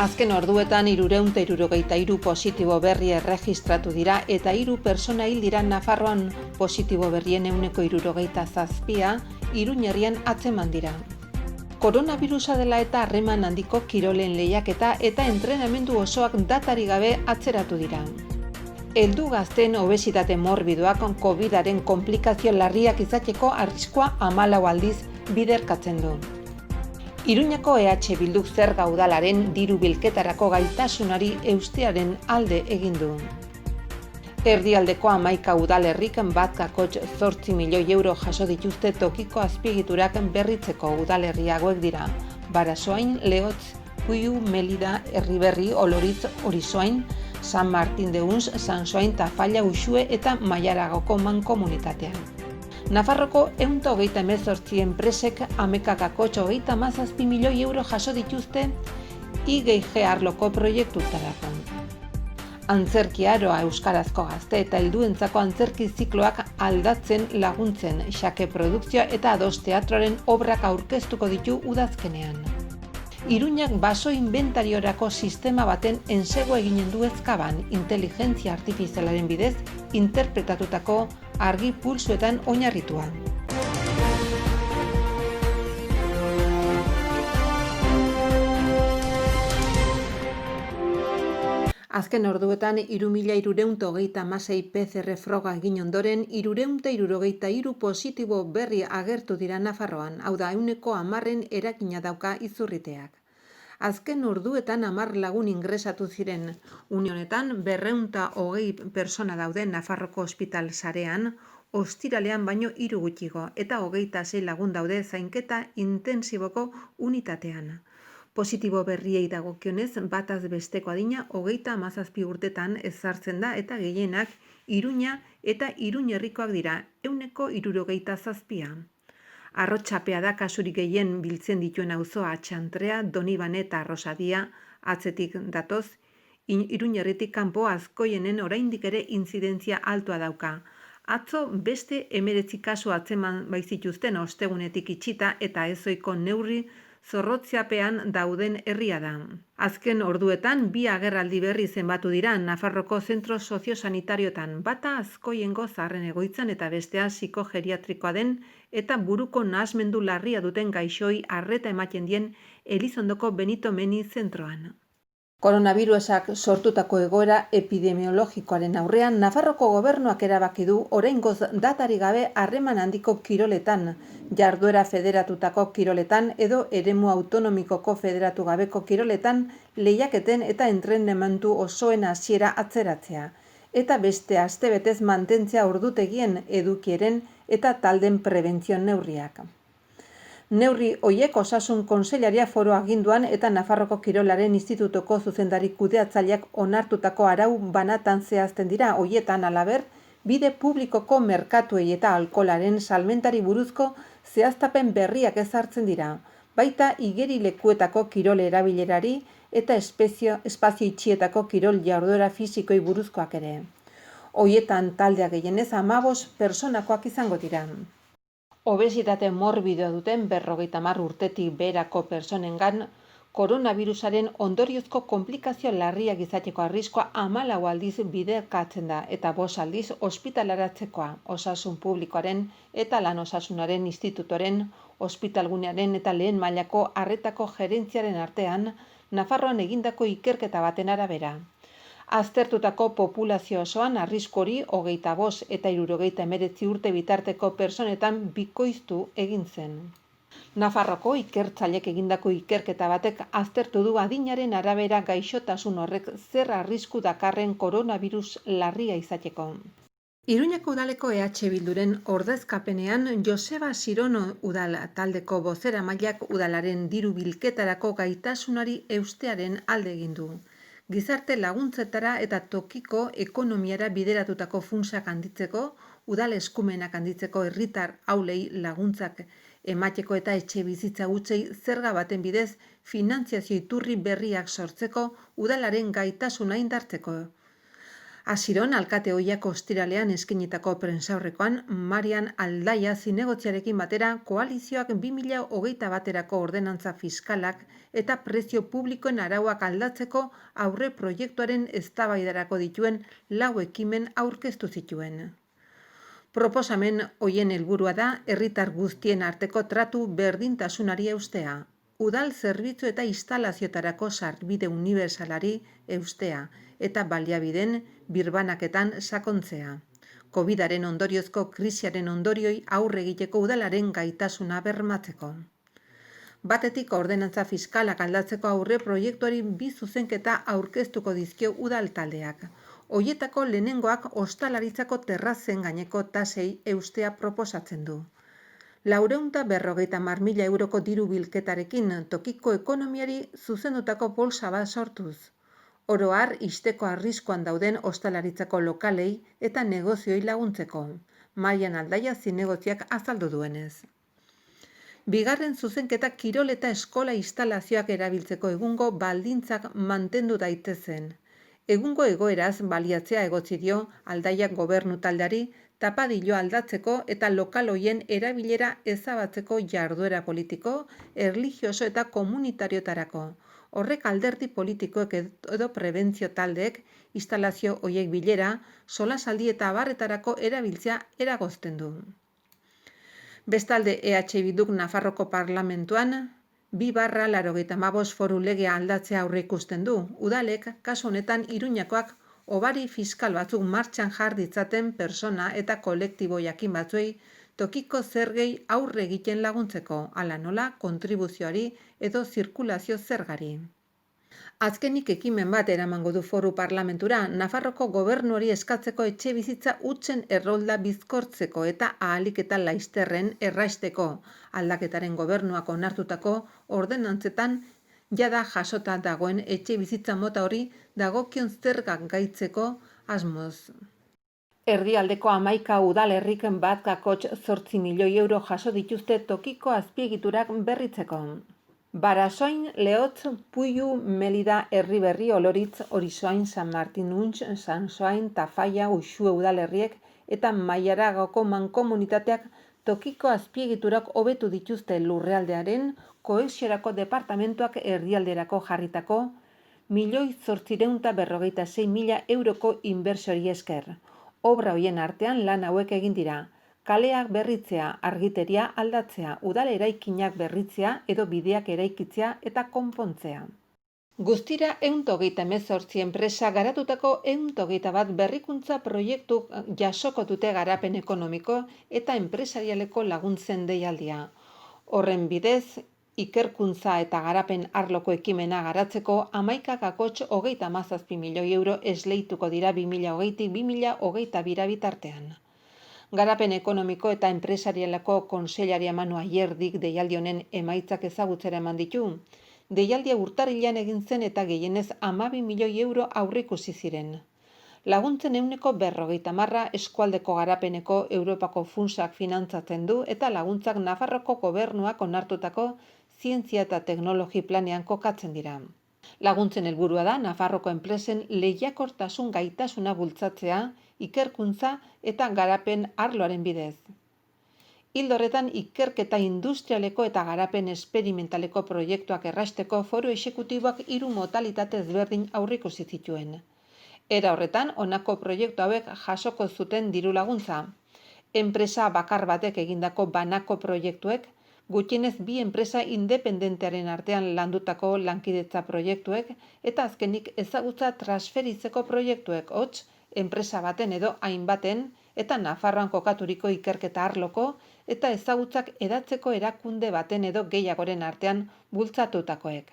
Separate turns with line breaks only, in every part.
Azken orduetan 363 positibo berri erregistratu dira eta 3 pertsona hil dira Nafarroan. Positibo berrien 67 Iruña herrian atzeman dira. Koronavirusa dela eta harreman handiko kirolen lehiaketa eta entrenamendu osoak datarik gabe atzeratu dira. Heldu gazten obesitate morbidoak COVID-aren konplikazio larriak izateko arriskua 14 aldiz biderkatzen du. Iruñako EH Bilduk zerga udalaren diru bilketarako gaitasunari eustearen alde egin du. Erdialdeko 11 udalerrik 1,8 milioi euro jaso dituzte tokiko azpiegiturak berritzeko udalerri hauek dira. Barasoain, Leotz, Puiu, Melida, Erriberri, Oloritz, Orisoain, San Martin de Uns, Sansoain, Tafalla, Uxue eta Maiaragoko mankomunitatean. Nafarroko 138 enpresek amekakako 37 milioi euro jaso dituzte IGG arloko proiektutarako. Antzerki aroa euskarazko gazte eta helduentzako antzerki zikloak aldatzen laguntzen xake produkzioa eta Ados Teatroaren obrak aurkeztuko ditu udazkenean. Iruñak baso inventariorako sistema baten ensego eginen du Ezkaban, inteligentzia artifizialaren bidez interpretatutako argi pulsuetan oinarritua. Azken orduetan 3.336 PCR froga egin ondoren 363 positibo berri agertu dira Nafarroan, hau da 10% eragina dauka izurriteak. Azken orduetan 10 lagun ingresatu ziren. Une honetan 220 pertsona daude Nafarroko ospital sarean, ostiralean baino 3 gutxigo eta 26 lagun daude zainketa intensiboko unitatean. Positibo berriei dagokionez, bataz besteko adina 37 urtetan ezartzen da eta gehienak Iruña eta Iruña herrikoak dira, 67%. Arrotxapea da kasurik gehien biltzen dituen auzoa Txantrea, Donibane eta Rosadia atzetik datoz, Iruña herritik kanpo Azkoienen oraindik ere intzidentzia altua dauka. Atzo beste 19 kasu atzeman baitzituzten ostegunetik itxita eta ezoiko neurri zorrotziapean dauden herria da. Azken orduetan 2 agerraldi berri zenbatu dira Nafarroko zentro soziosanitariotan, bata Azkoiengo zaharren egoitzan eta bestea psikogeriatrikoa den eta buruko nahasmendu larria duten gaixoi arreta ematen dien Elizondoko Benito Meni zentroan. Koronavirusak sortutako egoera epidemiologikoaren aurrean, Nafarroko gobernuak erabaki du oraingoz datarik gabe harreman handiko kiroletan, jarduera federatutako kiroletan edo eremu autonomikoko federatu gabeko kiroletan lehiaketen eta entrenamendu osoen hasiera atzeratzea, eta beste astebetez mantentzea ordutegien edukieren eta talden prebentzio neurriak. Neurri hoiek Osasun Kontseilaria Foru Aginduan eta Nafarroko Kirolaren Institutuko zuzendari kudeatzaileak onartutako arau banatan zehazten dira. Hoietan halaber, bide publikoko merkatuei eta alkoholaren salmentari buruzko zehaztapen berriak ezartzen dira. Baita igerilekuetako kirol erabilerari eta espazio itxietako kirol jarduera fisikoi buruzkoak ere. Hoietan taldea gehienez 15 pertsonakoak izango dira. Obesitate morbidoa duten 50 urtetik beherako pertsonengan koronavirusaren ondoriozko konplikazio larriak izateko arriskua 14 aldiz biderkatzen da eta 5 aldiz ospitalaratzekoa Osasun Publikoaren eta Lan Osasunaren Institutoren, ospitalgunearen eta lehen mailako arretako gerentziaren artean Nafarroan egindako ikerketa baten arabera. Aztertutako populazio osoan arrisku hori 25 eta 79 urte bitarteko pertsonetan bikoiztu egin zen. Nafarroko ikertzaileek egindako ikerketa batek aztertu du adinaren arabera gaixotasun horrek zer arrisku dakarren koronavirus larria izateko. Iruñako udaleko EH Bilduren ordezkapenean Joseba Sirono udal taldeko bozeramaileak udalaren diru bilketarako gaitasunari eustearen alde egin du. Gizarte laguntzetara eta tokiko ekonomiara bideratutako funtsak handitzeko, udal eskumenak handitzeko herritar haulei laguntzak emateko eta etxe bizitza hutsei zerga baten bidez finantziazio iturri berriak sortzeko udalaren gaitasuna indartzeko. Asiron, alkate ohiak ostiralean eskinitako prentsaurrekoan, Marian Aldaia zinegotziarekin batera koalizioak 2021erako ordenantza fiskalak eta prezio publikoen arauak aldatzeko aurre proiektuaren eztabaidarako dituen 4 ekimen aurkeztu zituen. Proposamen hoien helburua da herritar guztien arteko tratu berdintasunari eustea, udal zerbitzu eta instalazioetarako sarbide unibertsalari eustea eta baliabideen birbanaketan sakontzea. Covidaren ondoriozko krisiaren ondorioi aurre egiteko udalaren gaitasuna bermatzeko. Batetik ordenantza fiskalak aldatzeko aurre proiektuari 2 zuzenketa aurkeztuko dizkio udal taldeak. Hoietako lehenengoak ostalaritzako terrazen gaineko tasei eustea proposatzen du. 450.000 euroko diru bilketarekin tokiko ekonomiari zuzendutako bolsa bat sortuz. Oro har, ixteko arriskuan dauden ostalaritzako lokalei eta negozioi laguntzeko. Marian Aldaia zinegotziak azaldu duenez. Bigarren zuzenketa kirol eta eskola instalazioak erabiltzeko egungo baldintzak mantendu daitezen. Egungo egoeraz baliatzea egotzi dio Aldaiak gobernu taldeari tapadillo aldatzeko eta lokal hoien erabilera ezabatzeko jarduera politiko, erlijioso eta komunitariotarako. Horrek alderdi politikoek edo prebentzio taldeek instalazio hoiek bilera, solasaldi eta abarretarako erabiltzea eragozten du. Bestalde EH Bilduk Nafarroko Parlamentuan 2/85 foru legea aldatzea aurreikusten du. Udalek, kasu honetan Iruñakoak, obari fiskal batzuk martxan jar ditzaten persona eta kolektibo jakin batzuei tokiko zergei aurre egiten laguntzeko, hala nola kontribuzioari edo zirkulazio zergari. Azkenik ekimen bat eramango du foru parlamentura, Nafarroko gobernuari eskatzeko etxebizitza hutsen errolda bizkortzeko eta ahalik eta laizterren erraisteko, aldaketaren gobernuak onartutako ordenantzetan jada jasota dagoen etxebizitza mota hori dagokion zergak gaitzeko asmoz. Erdialdeko 11 udalerrik 1,8 milioi euro jaso dituzte tokiko azpiegiturak berritzeko. Barasoain, Leotz, Puiu, Melida, Erriberri, Oloritz, Orisoain, San Martin Untx, Sansoain, Tafaia, Uxue udalerriek eta Maiaragoko mankomunitateak tokiko azpiegiturak hobetu dituzte lurrealdearen kohesiorako departamentuak erdialderako jarritako 1.856.000 euroko inbertsiori esker. Obra hoien artean lan hauek egin dira. Kaleak berritzea, argiteria aldatzea, udal eraikinak berritzea edo bideak eraikitzea eta konpontzea. Guztira 138 enpresa garatutako 121 berrikuntza proiektu jasoko dute garapen ekonomiko eta enpresarialeko laguntzen deialdia. Horren bidez, ikerkuntza eta garapen arloko ekimena garatzeko 11,37 milioi euro esleituko dira 2020-2022 bitartean. Garapen ekonomiko eta enpresarialeko kontseilaria Manu Ayerdik deialdi honen emaitzak ezagutzera eman ditu. Deialdia urtarrilean egin zen eta gehienez 12 milioi euro aurreikusi ziren. Laguntzen 50% eskualdeko garapeneko Europako funtsak finantzatzen du eta laguntzak Nafarroko gobernuak onartutako zientzia eta teknologi planean kokatzen dira. Laguntzen helburua da Nafarroko enpresen lehiakortasun gaitasuna bultzatzea, ikerkuntza eta garapen arloaren bidez. Ildo horretan, ikerketa industrialeko eta garapen esperimentaleko proiektuak erraisteko foru exekutiboak 3 modalitate ezberdin aurreikusi zituen. Era horretan, honako proiektu hauek jasoko zuten diru laguntza. Enpresa bakar batek egindako banako proiektuek, gutxienez 2 enpresa independentearen artean landutako lankidetza proiektuek eta azkenik ezagutza transferitzeko proiektuek, hots, enpresa baten edo hainbaten eta Nafarroan kokaturiko ikerketa arloko eta ezagutzak hedatzeko erakunde baten edo gehiagoren artean bultzatutakoek.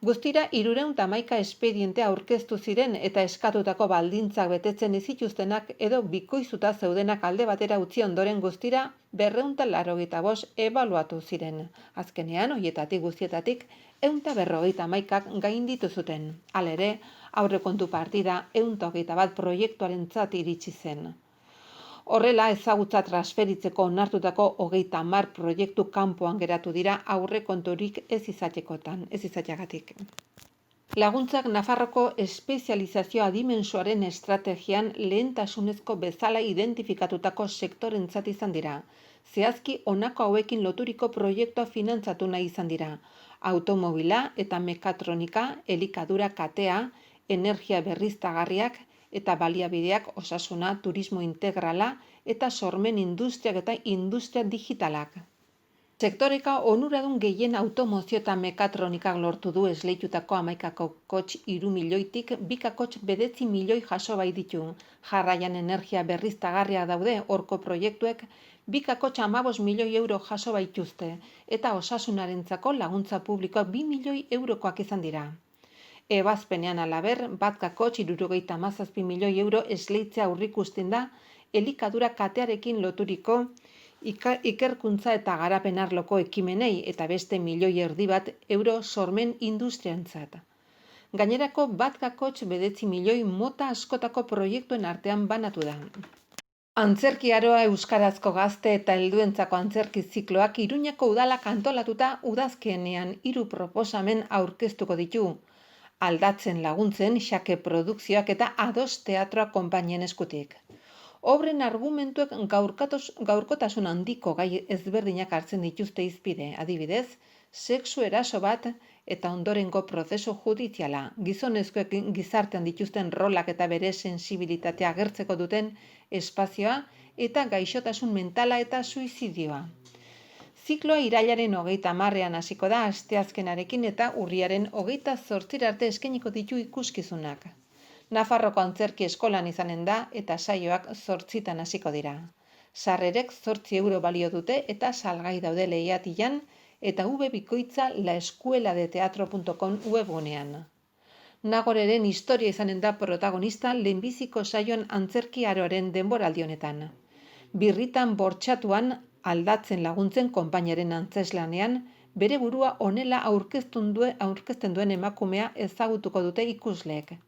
Guztira 311 espediente aurkeztu ziren eta eskatutako baldintzak betetzen ez zituztenak edo bikoizuta zeudenak alde batera utzi ondoren guztira 285 ebaluatu ziren. Azkenean, horietatik guztietatik 151 gainditu zuten. Hala ere, aurrekontu partida 121 proiektuarentzat iritsi zen. Horrela, ezagutza transferitzeko onartutako 30 proiektu kanpoan geratu dira aurrekonturik ez izateagatik. Laguntzak Nafarroko espezializazio adimensuaren estrategian lehentasunezko bezala identifikatutako sektorentzat izan dira. Zehazki honako hauekin loturiko proiektua finantzatu nahi izan dira. Automobila eta mekatronika, elikadura katea, energia berriztagarriak eta baliabideak, osasuna, turismo integrala eta sormen industriak eta industria digitalak. Sektoreka onuradun gehien automozio eta mekatronikak lortu du esleitutako 11 kotx 3 milioitik 2 kotx 9 milioi jaso bai ditu. Jarraian energia berriztagarriak daude horko proiektuek 2 kotx 15 milioi euro jaso baituzte eta osasunarentzako laguntza publikoak 2 milioi eurokoak izan dira. Ebazpenean alaber, 1 kotx 77 milioi euro esleitzea aurreikusten da elikadura katearekin loturiko ikerkuntza eta garapen arloko ekimenei eta beste 1,5 milioi bat euro sormen industriantzat. Gainerako 1 kotx 9 milioi mota askotako proiektuen artean banatu da. Antzerki aroa euskarazko gazte eta helduentzako antzerki zikloak Iruñako udalak antolatuta udazkenean 3 proposamen aurkeztuko ditu. Aldatzen laguntzen Xake Produkzioak eta Ados Teatroa konpainien eskutik. Obren argumentuek gaurkotasun handiko gai ezberdinak hartzen dituzte hizpide, adibidez, sexu eraso bat eta ondorengo prozesu judiziala, gizonezkoek gizartean dituzten rolak eta bere sensibilitatea agertzeko duten espazioa eta gaixotasun mentala eta suizidioa. Zikloa irailaren 30ean hasiko da asteazkenarekin eta urriaren 28 arte eskainiko ditu ikuskizunak. Nafarroko antzerki eskolan izanen da eta saioak 8 hasiko dira. Sarrerek 8 euro balio dute eta salgai daude lehiatilan eta bikoitza laescueladeteatro.com webgunean. Nagoreren historia izanen da protagonista lehenbiziko saioan antzerki aroaren denboraldi honetan. Birritan bortxatuan aldatzen laguntzen konpainaren antzeslanean, bere burua honela aurkezten duen emakumea ezagutuko dute ikusleek.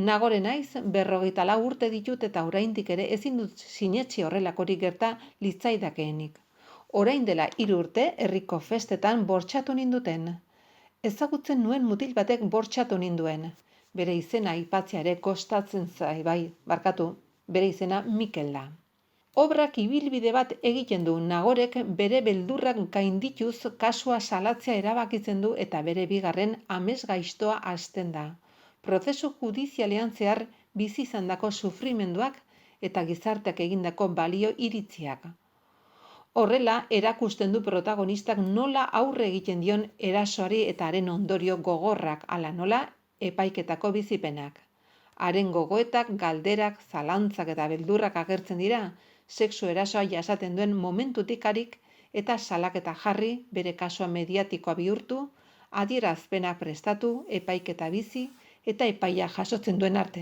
Nagore naiz 54 urte ditut eta oraindik ere ezin dut sinetsi horrelakorik gerta litzaidakeenik. Orain dela 3 urte herriko festetan bortxatu ninduten. Ezagutzen nuen mutil batek bortxatu ninduen. Bere izena aipatzea ere kostatzen zai bere izena Mikel da. Obrak ibilbide bat egiten du. Nagorek bere beldurrak gaindituz kasua salatzea erabakitzen du eta bere bigarren amesgaiztoa hasten da. Prozesu judizialean zehar bizi izandako sufrimenduak eta gizarteak egindako balio iritziak. Horrela, erakusten du protagonistak nola aurre egiten dion erasoari eta haren ondorio gogorrak, hala nola epaiketako bizipenak. Haren gogoetak, galderak, zalantzak eta beldurrak agertzen dira, sexu erasoa jasaten duen momentutik harik eta salaketa jarri, bere kasua mediatikoa bihurtu, adierazpena prestatu, epaiketa bizi, eta epaia jasotzen duen arte.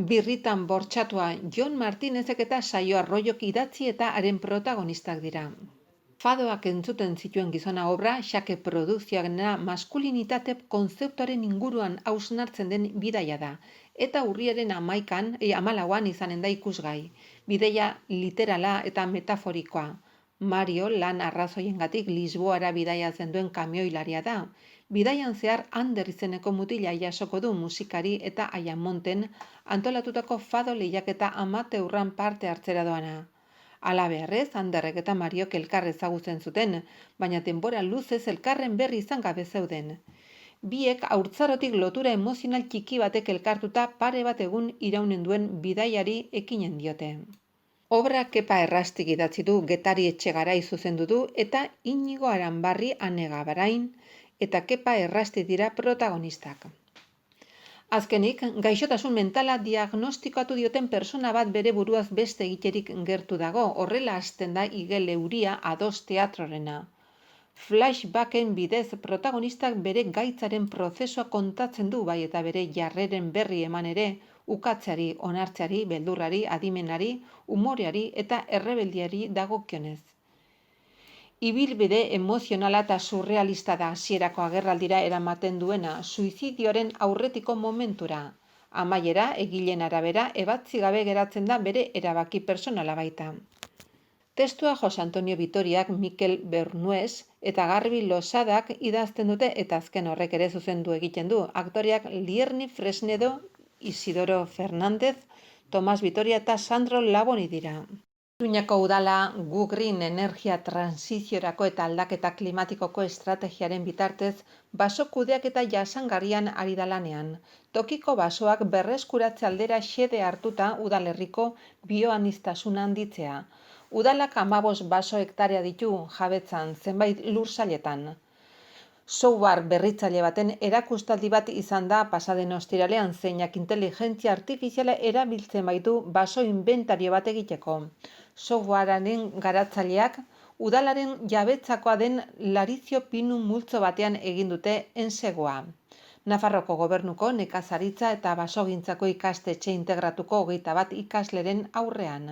Birritan bortxatua Jon Martinezek eta Saio Arroyok idatzi eta haren protagonistak dira. Fadoak entzuten zituen gizona obra, Xake Produkzioarena maskulinitate konzeptuaren inguruan hausnartzen den bidaia da, eta urriaren 14an izanen da ikusgai. Bidaia literala eta metaforikoa. Mario lan arrazoiengatik Lisboara bidaiatzen duen kamioilaria da. Bidaian zehar Ander izeneko mutila jasoko du musikari eta Ayamonten antolatutako fado lehiaketa amateurran parte hartzera doana. Halabeharrez, Anderrek eta Mariok elkar ezagutzen zuten, baina denbora luzez elkarren berri izan gabe zeuden. Biek haurtzarotik lotura emozional txiki batek elkartuta pare bat egun iraunen duen bidaiari ekinen diote. Obra Kepa Errastik idatzi du, Getari Etxegarai zuzendu du eta Inigo Aranbarri Anega Barain eta Kepa Errasti dira protagonistak. Azkenik, gaixotasun mentala diagnostikatu dioten persona bat bere buruaz beste egiterik gertu dago, horrela hasten da Igel Euria Ados Teatrorena. Flashbacken bidez protagonistak bere gaitzaren prozesua kontatzen du bai eta bere jarreren berri eman ere, ukatzeari, onartzeari, beldurrari, adimenari, umoreari eta errebeldiari dagokionez. Ibilbide emozionala eta surrealista da hasierako agerraldira eramaten duena, suizidioaren aurretiko momentura. Amaiera, egileen arabera, ebatzi gabe geratzen da bere erabaki pertsonala baita. Testua Jose Antonio Vitoriak, Mikel Bernuez eta Garbi Losadak idazten dute eta azken horrek ere zuzendu egiten du. Aktoreak Lierni Fresnedo, Isidoro Fernández, Tomas Vitoria eta Sandro Laboni dira. Iruñako udala Go Green energia transiziorako eta aldaketa klimatikoko estrategiaren bitartez baso kudeaketa jasangarrian ari da lanean. Tokiko basoak berreskuratze aldera xede hartuta udalerriko bioaniztasuna handitzea. Udalak 15 baso hektarea ditu jabetzan zenbait lursailetan. Software berritzaile baten erakustaldi bat izan da pasaden ostiralean, zeinak inteligentzia artifiziala erabiltzen baitu baso inventario bat egiteko. Softwarearen garatzaileak udalaren jabetzakoa den Larizio Pinu multzo batean egin dute ensegoa. Nafarroko Gobernuko nekazaritza eta basogintzako ikastetxe integratuko 21 ikasleren aurrean.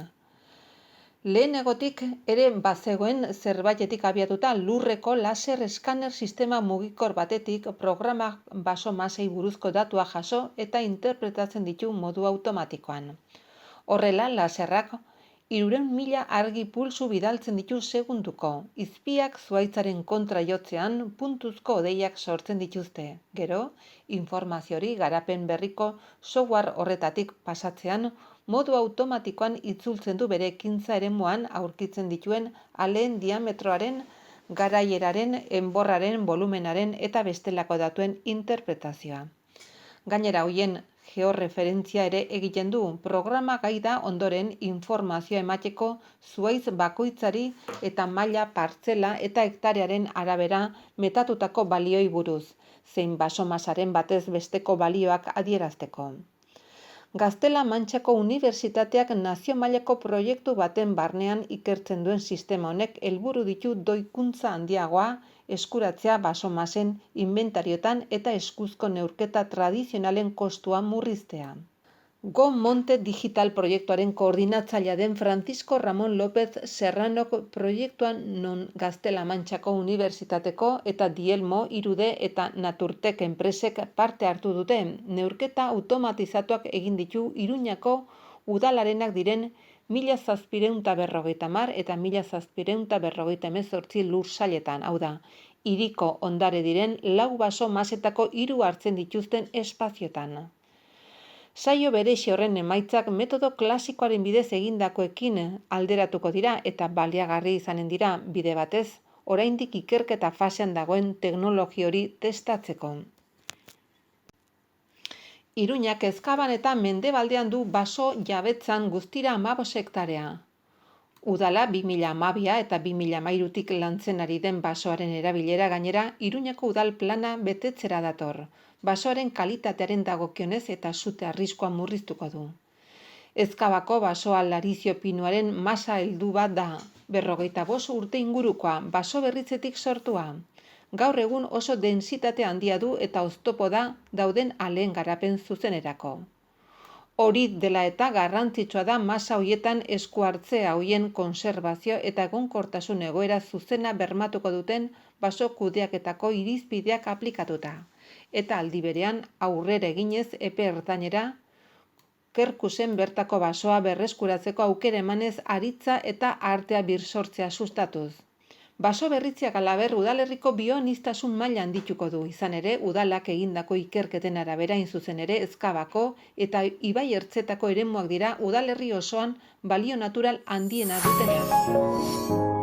Lehenegotik ere bazegoen zerbaitetik abiatuta lurreko laser eskaner sistema mugikor batetik programa baso masei buruzko datua jaso eta interpretatzen ditu modu automatikoan. Horrela, laserrak 300.000 argi pulsu bidaltzen ditu segunduko. Izpiak zuhaitzaren kontra jotzean puntuzko hodeiak sortzen dituzte. Gero, informazio hori garapen berriko software horretatik pasatzean modu automatikoan itzultzen du bere ekintza eremuan aurkitzen dituen aleen diametroaren, garaieraren, enborraren, volumenaren eta bestelako datuen interpretazioa. Gainera, hoien georreferentzia ere egiten du. Programa gai da ondoren informazioa emateko zuhaitz bakoitzari eta maila, partzela eta hektarearen arabera metatutako balioi buruz, zein basomasaren batez besteko balioak adierazteko. Gaztela-Mantxako Unibertsitateak nazio mailako proiektu baten barnean ikertzen duen sistema honek helburu ditu doikuntza handiagoa eskuratzea basomasen inventariotan eta eskuzko neurketa tradizionalen kostua murriztea. Go Monte Digital proiektuaren koordinatzailea den Francisco Ramon López Serranok proiektuan non Gaztela-Mantxako Unibertsitateko eta Dielmo, Irude eta Naturtek enpresek parte hartu dute. Neurketa automatizatuak egin ditu Iruñako udalarenak diren 1750 eta 1758 lursailetan, hau da, hiriko ondare diren 4 baso masetako 3 hartzen dituzten espazioetan. Saio berezi horren emaitzak metodo klasikoaren bidez egindakoekin alderatuko dira eta baliagarri izanen dira bide batez, oraindik ikerketa fasean dagoen teknologia hori testatzeko. Iruñak Ezkaban eta Mendebaldean du baso jabetzan guztira 15 hektarea. Udala 2012 eta 2013tik lantzen ari den basoaren erabilera gainera Iruñako udal plana betetzera dator. Basoaren kalitatearen dagokionez eta sute arriskua murriztuko du. Ezkabako basoa Larizio Pinuaren masa heldu bat da, 45 urte ingurukoa, baso berritzetik sortua. Gaur egun oso densitate handia du eta oztopo da dauden aleen garapen zuzenerako. Hori dela eta garrantzitsua da masa hoietan esku hartzea hoien konserbazio eta egonkortasun egoera zuzena bermatuko duten baso kudeaketako irizpideak aplikatuta. Eta aldi berean aurrera eginez epe ertainera Kerkusen bertako basoa berreskuratzeko aukera emanez aritza eta artea birsortzea sustatuz. Baso berritzeak halaber udalerriko bioaniztasun maila handituko du, izan ere udalak egindako ikerketen arabera hain zuzen ere Ezkabako eta ibai ertzetako eremuak dira udalerri osoan balio natural handiena dutenak.